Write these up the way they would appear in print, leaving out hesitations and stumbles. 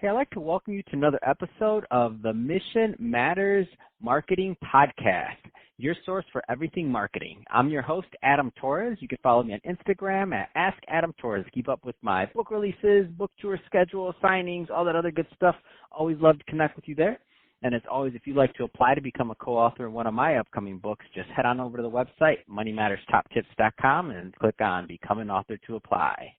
Hey, I'd like to welcome you to another episode of the Mission Matters Marketing Podcast, your source for everything marketing. I'm your host, Adam Torres. You can follow me on Instagram at Ask Adam Torres. Keep up with my book releases, book tour schedule, signings, all that other good stuff. Always love to connect with you there. And as always, if you'd like to apply to become a co-author in one of my upcoming books, just head on over to the website, moneymatterstoptips.com, and click on Become an Author to apply.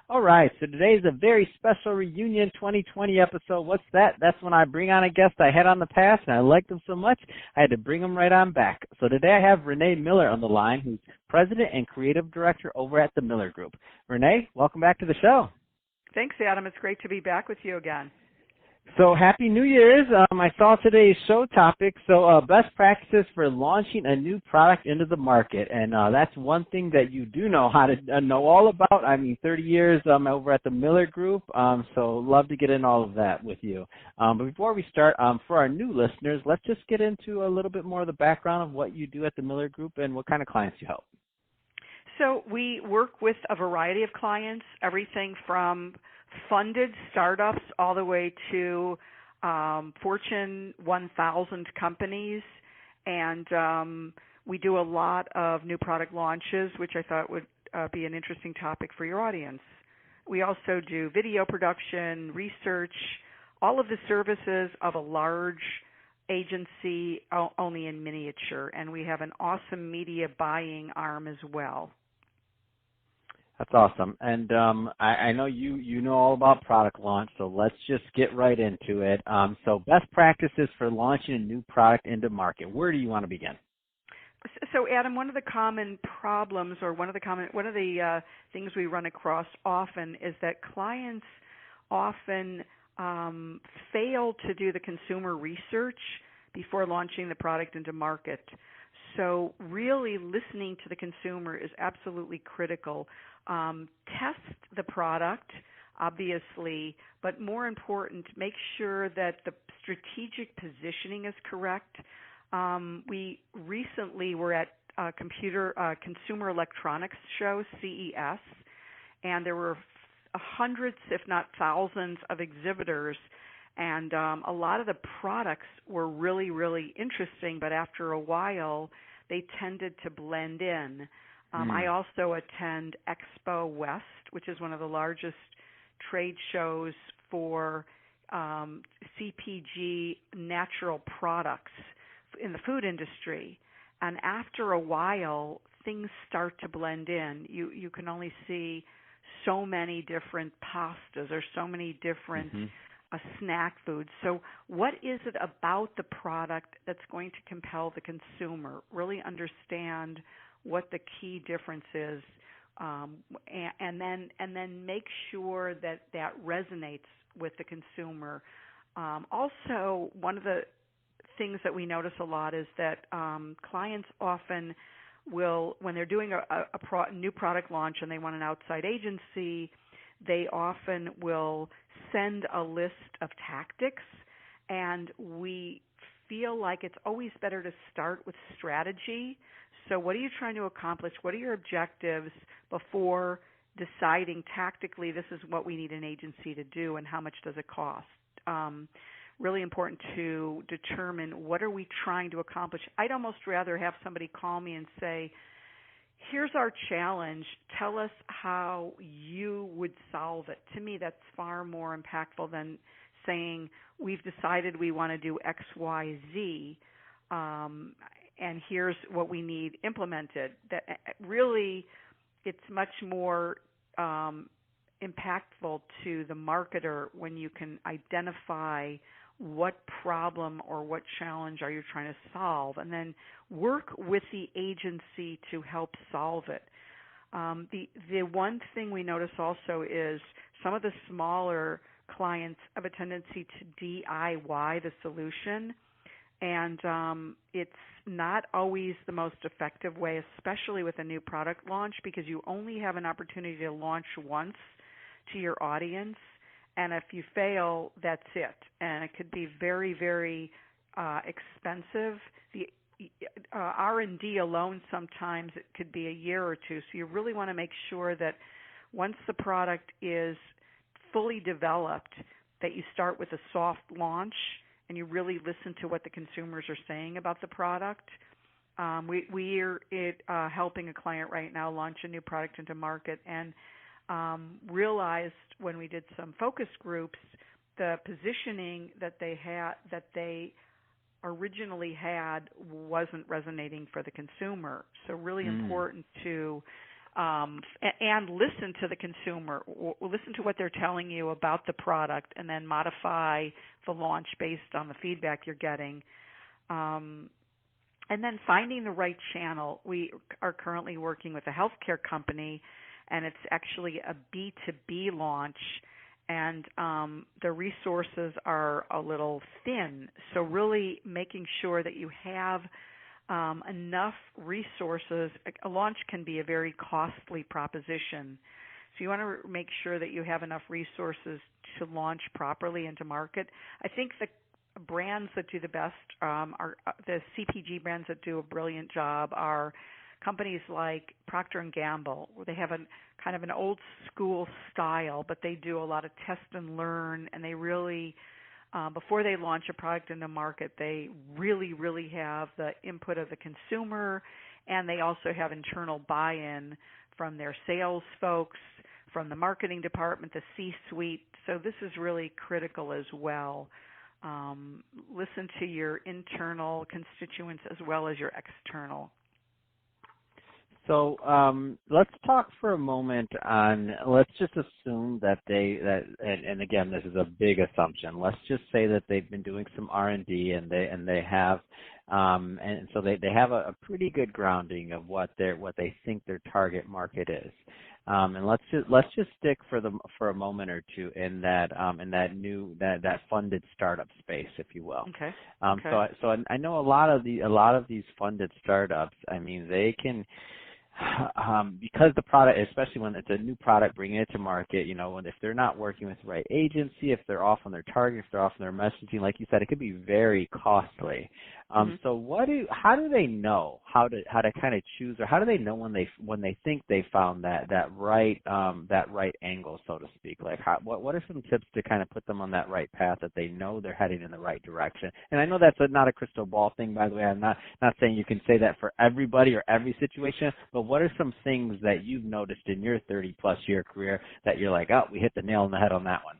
All right, so today is a very special reunion 2020 episode. What's that? That's when I bring on a guest I had on the past, and I liked them so much, I had to bring them right on back. So today I have Renee Miller on the line, who's President and Creative Director over at the Miller Group. Renee, welcome back to the show. Thanks, Adam. It's great to be back with you again. So happy New Year's. I saw today's show topic, so best practices for launching a new product into the market. And that's one thing that you do know how to know all about. 30 years over at the Miller Group, so love to get in all of that with you. But before we start, for our new listeners, let's just get into a little bit more of the background of what you do at the Miller Group and what kind of clients you help. So we work with a variety of clients, everything from funded startups all the way to Fortune 1000 companies, and we do a lot of new product launches, which I thought would be an interesting topic for your audience. We also do video production, research, all of the services of a large agency, only in miniature, and we have an awesome media buying arm as well. That's awesome. And I know you know all about product launch, so let's just get right into it. So best practices for launching a new product into market. Where do you want to begin? So, Adam, one of the common problems or one of the things we run across often is that clients often fail to do the consumer research before launching the product into market. So really listening to the consumer is absolutely critical. Test the product, obviously, but more important, make sure that the strategic positioning is correct. We recently were at Consumer Electronics Show, CES, and there were hundreds, if not thousands, of exhibitors. And a lot of the products were really, really interesting, but after a while, they tended to blend in. I also attend Expo West, which is one of the largest trade shows for CPG natural products in the food industry. And after a while, things start to blend in. You can only see so many different pastas or so many different snack foods. So what is it about the product that's going to compel the consumer? Really understand what the key difference is, and then make sure that resonates with the consumer. Also, one of the things that we notice a lot is that clients often will, when they're doing a new product launch and they want an outside agency, they often will send a list of tactics, and we feel like it's always better to start with strategy. So what are you trying to accomplish? What are your objectives before deciding tactically this is what we need an agency to do and how much does it cost? Really important to determine what are we trying to accomplish. I'd almost rather have somebody call me and say, here's our challenge. Tell us how you would solve it. To me, that's far more impactful than saying we've decided we want to do X, Y, Z, and here's what we need implemented. That really, it's much more impactful to the marketer when you can identify what problem or what challenge are you trying to solve, and then work with the agency to help solve it. The one thing we notice also is some of the smaller clients have a tendency to DIY the solution, and it's not always the most effective way, especially with a new product launch, because you only have an opportunity to launch once to your audience. And if you fail, that's it. And it could be very, very expensive. The R&D alone, sometimes it could be a year or two. So you really want to make sure that once the product is fully developed, that you start with a soft launch and you really listen to what the consumers are saying about the product. We're helping a client right now launch a new product into market, and realized when we did some focus groups, the positioning that they originally had wasn't resonating for the consumer. So really important to and listen to the consumer, listen to what they're telling you about the product, and then modify the launch based on the feedback you're getting. And then finding the right channel. We are currently working with a healthcare company, and it's actually a B2B launch, and the resources are a little thin. So really making sure that you have enough resources. A launch can be a very costly proposition. So you want to make sure that you have enough resources to launch properly into market. I think the brands that do the best are the CPG brands that do a brilliant job are companies like Procter & Gamble, where they have a kind of an old school style, but they do a lot of test and learn, and they really, before they launch a product in the market, they really, really have the input of the consumer, and they also have internal buy-in from their sales folks, from the marketing department, the C-suite. So this is really critical as well. Listen to your internal constituents as well as your external. So let's talk for a moment on, let's just assume that and again, this is a big assumption. Let's just say that they've been doing some R&D and they have, and so they have a pretty good grounding of what they think their target market is. And let's just stick for a moment or two in that funded startup space, if you will. Okay. So I know a lot of these funded startups. I mean, they can. Because the product, especially when it's a new product, bringing it to market, if they're not working with the right agency, if they're off on their target, if they're off on their messaging, like you said, it could be very costly. So how do they know how to kind of choose, or how do they know when they think they found that right angle, so to speak? Like what are some tips to kind of put them on that right path, that they know they're heading in the right direction? And I know that's not a crystal ball thing, by the way. I'm not saying you can say that for everybody or every situation, but what are some things that you've noticed in your 30-plus year career that you're like, oh, we hit the nail on the head on that one?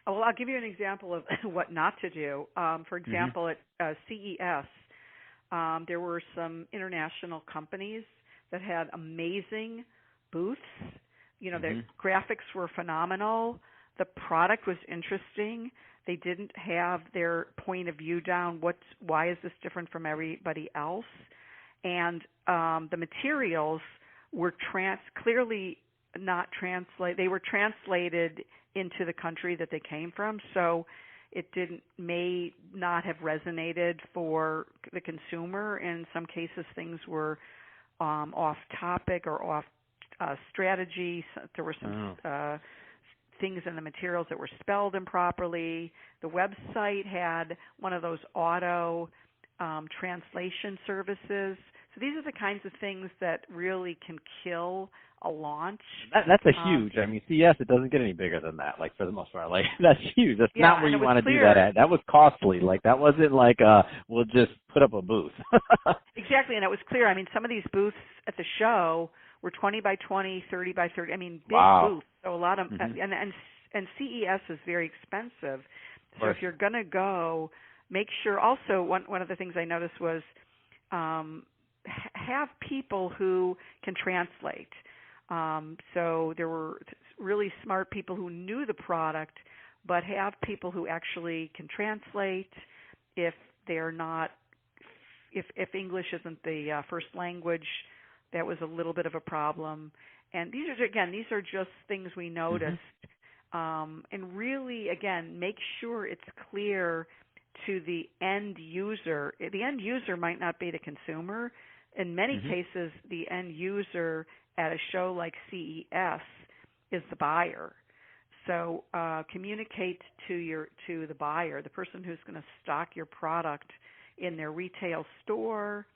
Well, I'll give you an example of what not to do. For example, at CES, there were some international companies that had amazing booths. The graphics were phenomenal. The product was interesting. They didn't have their point of view down. Why is this different from everybody else? And the materials were clearly not translated. They were translated into the country that they came from, so it may not have resonated for the consumer. In some cases, things were off topic or off strategy. There were some things in the materials that were spelled improperly. The website had one of those auto translation services. So these are the kinds of things that really can kill a launch. That's a huge. I mean, CES, it doesn't get any bigger than that. Like, for the most part, like that's huge. That's not where you want to do that at. That was costly. Like, that wasn't like we'll just put up a booth. Exactly, and it was clear. I mean, some of these booths at the show were 20 by 20, 30 by 30. I mean, big booths. So a lot of and CES is very expensive. So if you're going to go, make sure. Also, one of the things I noticed was have people who can translate. So there were really smart people who knew the product, but have people who actually can translate if they're not, if English isn't the first language. That was a little bit of a problem. And these are just things we noticed. And really, again, make sure it's clear to the end user. The end user might not be the consumer. In many cases, the end user at a show like CES is the buyer. So communicate to the buyer, the person who's going to stock your product in their retail store,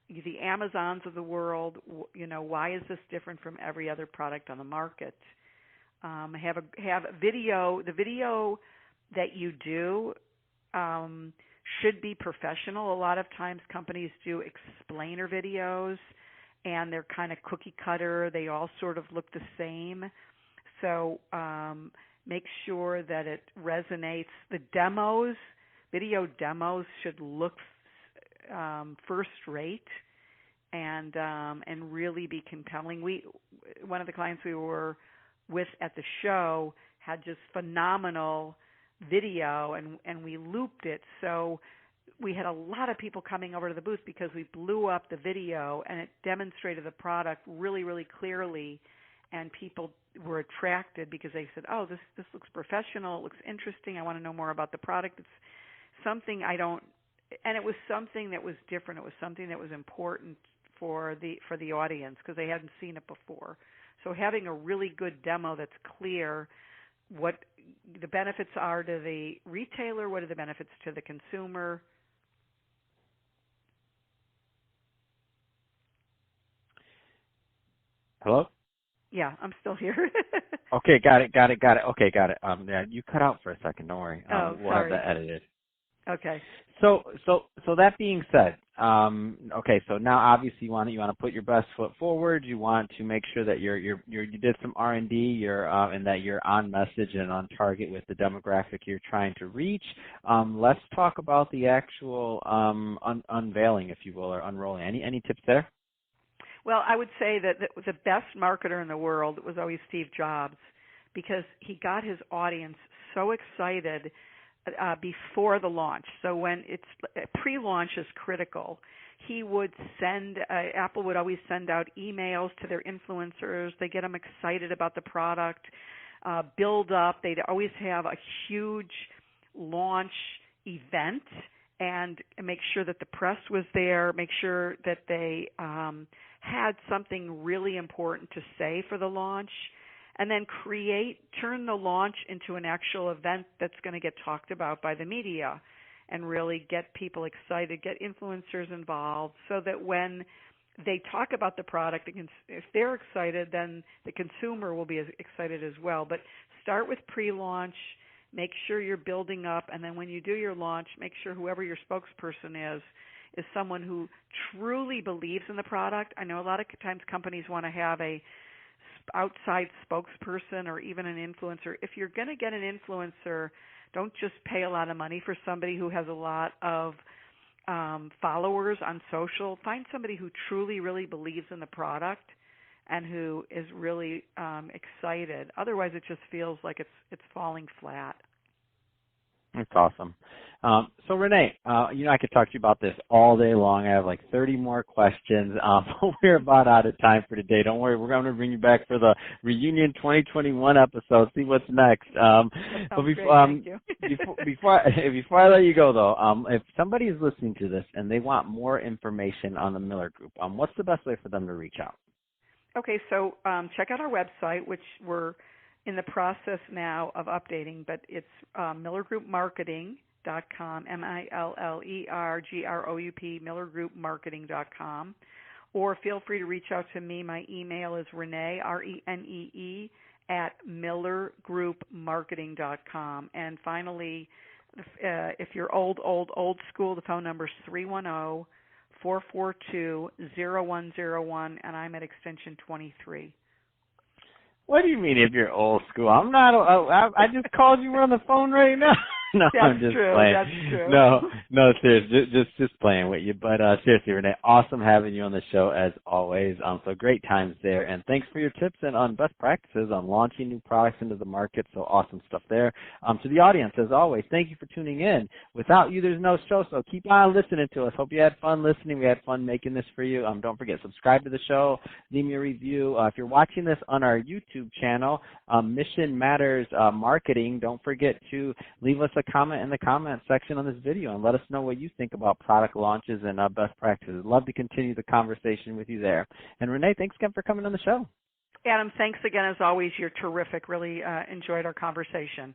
the Amazons of the world. Why is this different from every other product on the market? Have video. The video that you do should be professional. A lot of times companies do explainer videos, and they're kind of cookie cutter. They all sort of look the same. So make sure that it resonates. The demos, video demos, should look first rate and really be compelling. One of the clients we were with at the show had just phenomenal video, and we looped it. So we had a lot of people coming over to the booth because we blew up the video, and it demonstrated the product really, really clearly, and people were attracted because they said, oh, this looks professional, it looks interesting, I want to know more about the product. It's something and it was something that was different. It was something that was important for the audience because they hadn't seen it before. So having a really good demo that's clear what the benefits are to the retailer, what are the benefits to the consumer. Hello? Yeah, I'm still here. Okay, got it. Okay, got it. Yeah, you cut out for a second. Don't worry. We'll have sorry. that edited. Okay. So that being said, okay, so now obviously you want to put your best foot forward. You want to make sure that you did some R&D, and that you're on message and on target with the demographic you're trying to reach. Let's talk about the actual unveiling, if you will, or unrolling. Any tips there? Well, I would say that the best marketer in the world was always Steve Jobs, because he got his audience so excited before the launch. So when pre-launch is critical, he would Apple would always send out emails to their influencers. They get them excited about the product, build up. They'd always have a huge launch event and make sure that the press was there, make sure that they had something really important to say for the launch, and then turn the launch into an actual event that's going to get talked about by the media and really get people excited, get influencers involved, so that when they talk about the product, if they're excited, then the consumer will be as excited as well. But start with pre-launch, make sure you're building up, and then when you do your launch, make sure whoever your spokesperson is someone who truly believes in the product. I know a lot of times companies want to have a outside spokesperson or even an influencer. If you're going to get an influencer, don't just pay a lot of money for somebody who has a lot of followers on social. Find somebody who truly, really believes in the product and who is really excited. Otherwise, it just feels like it's falling flat. That's awesome. So Renee, I could talk to you about this all day long. I have like 30 more questions. We're about out of time for today. Don't worry, we're going to bring you back for the reunion 2021 episode. See what's next. But before I let you go though, if somebody is listening to this and they want more information on the Miller Group, what's the best way for them to reach out? Okay, so check out our website, which we're in the process now of updating, but it's millergroupmarketing.com, MILLERGROUP, millergroupmarketing.com. Or feel free to reach out to me. My email is Renee, RENEE, at millergroupmarketing.com. And finally, if you're old school, the phone number is 310-442-0101, and I'm at extension 23. What do you mean if you're old school? I'm not. I just called you on the phone right now. No, that's I'm just true. Playing. That's true. No, seriously, just playing with you. But seriously, Renee, awesome having you on the show as always. So great times there, and thanks for your tips and on best practices on launching new products into the market. So awesome stuff there. To the audience, as always, thank you for tuning in. Without you, there's no show. So keep on listening to us. Hope you had fun listening. We had fun making this for you. Don't forget, subscribe to the show. Leave me a review. If you're watching this on our YouTube channel, Mission Matters Marketing, don't forget to leave us a comment in the comment section on this video and let us know what you think about product launches and best practices. Love to continue the conversation with you there. And Renee, thanks again for coming on the show. Adam, thanks again as always. You're terrific. Really enjoyed our conversation.